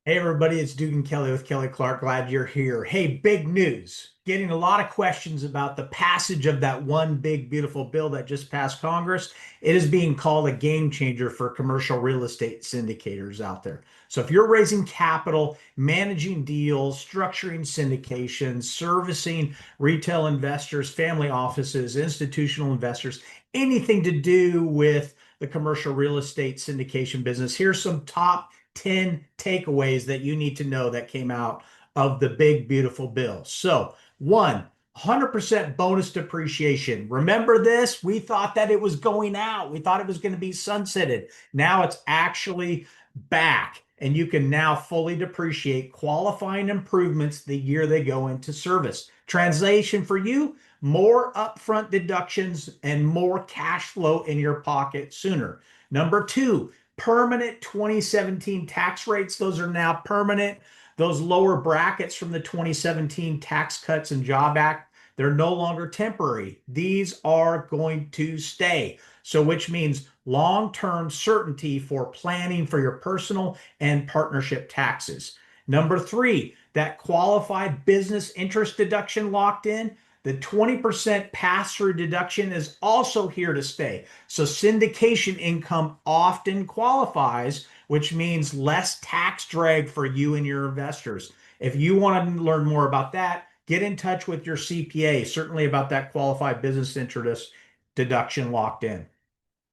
Hey everybody, it's Dugan Kelley with Kelley Clark. Glad you're here. Hey, big news. Getting a lot of questions about the passage of that one big beautiful bill that just passed Congress. It is being called a game changer for commercial real estate syndicators out there. So if you're raising capital, managing deals, structuring syndications, servicing retail investors, family offices, institutional investors, anything to do with the commercial real estate syndication business, here's some top 10 takeaways that you need to know that came out of the big, beautiful bill. So, one, 100% bonus depreciation. Remember this? We thought that it was going out. We thought it was going to be sunsetted. Now it's actually back, and you can now fully depreciate qualifying improvements the year they go into service. Translation for you, more upfront deductions and more cash flow in your pocket sooner. Number two, permanent 2017 tax rates. Those are now permanent. Those lower brackets from the 2017 Tax Cuts and Job Act, they're no longer temporary. These are going to stay. So, which means long-term certainty for planning for your personal and partnership taxes. Number three, that qualified business interest deduction locked in. The 20% pass-through deduction is also here to stay. So syndication income often qualifies, which means less tax drag for you and your investors. If you want to learn more about that, get in touch with your CPA, certainly about that qualified business interest deduction locked in.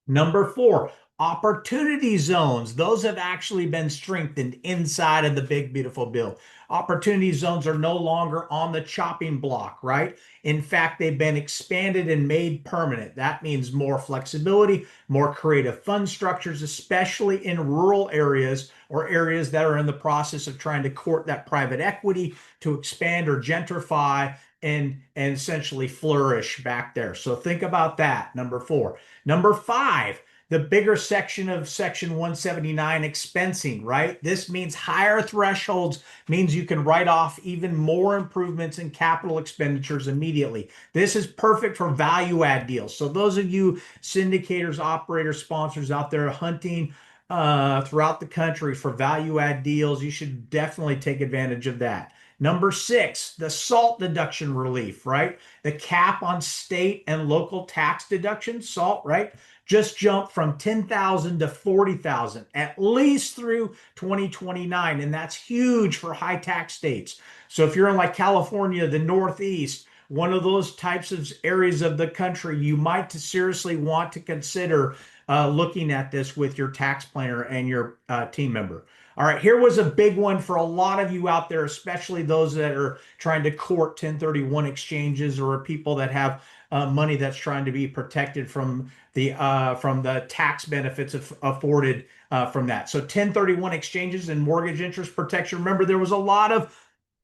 Number four, opportunity zones. Those have actually been strengthened inside of the big, beautiful bill. Opportunity zones are no longer on the chopping block, right? In fact, they've been expanded and made permanent. That means more flexibility, more creative fund structures, especially in rural areas or areas that are in the process of trying to court that private equity to expand or gentrify and essentially flourish back there. So think about that, number four. Number five, the bigger section of Section 179 expensing, right? This means higher thresholds, means you can write off even more improvements in capital expenditures immediately. This is perfect for value add deals. So those of you syndicators, operators, sponsors out there hunting throughout the country for value add deals, you should definitely take advantage of that. Number six, the SALT deduction relief, right? The cap on state and local tax deductions, SALT, right? Just jumped from 10,000 to 40,000 at least through 2029. And that's huge for high tax states. So if you're in like California, the Northeast, one of those types of areas of the country, you might seriously want to consider looking at this with your tax planner and your team member. All right, here was a big one for a lot of you out there, especially those that are trying to court 1031 exchanges or people that have money that's trying to be protected from the tax benefits afforded from that. So 1031 exchanges and mortgage interest protection. Remember, there was a lot of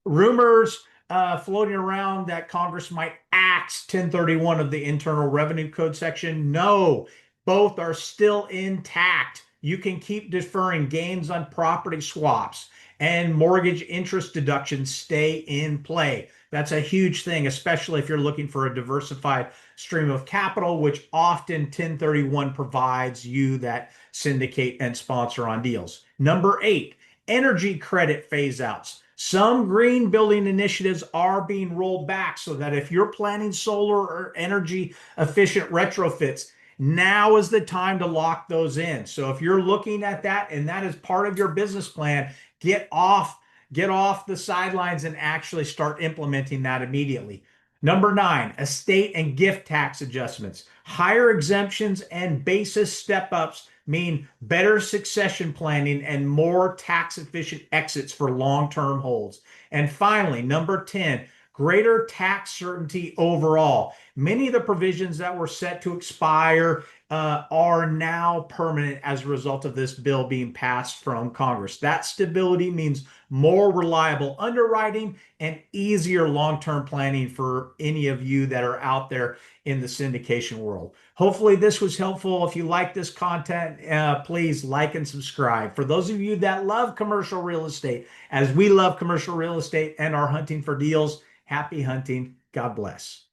rumors floating around that Congress might axe 1031 of the Internal Revenue Code section. No, both are still intact. You can keep deferring gains on property swaps and mortgage interest deductions stay in play. That's a huge thing, especially if you're looking for a diversified stream of capital, which often 1031 provides you that syndicate and sponsor on deals. Number eight, energy credit phase outs. Some green building initiatives are being rolled back so that if you're planning solar or energy efficient retrofits, now is the time to lock those in. So if you're looking at that and that is part of your business plan, get off the sidelines and actually start implementing that immediately. Number nine, estate and gift tax adjustments. Higher exemptions and basis step ups mean better succession planning and more tax efficient exits for long term holds. And finally, number 10, greater tax certainty overall. Many of the provisions that were set to expire are now permanent as a result of this bill being passed from Congress. That stability means more reliable underwriting and easier long-term planning for any of you that are out there in the syndication world. Hopefully this was helpful. If you like this content, please like and subscribe. For those of you that love commercial real estate, as we love commercial real estate and are hunting for deals, happy hunting. God bless.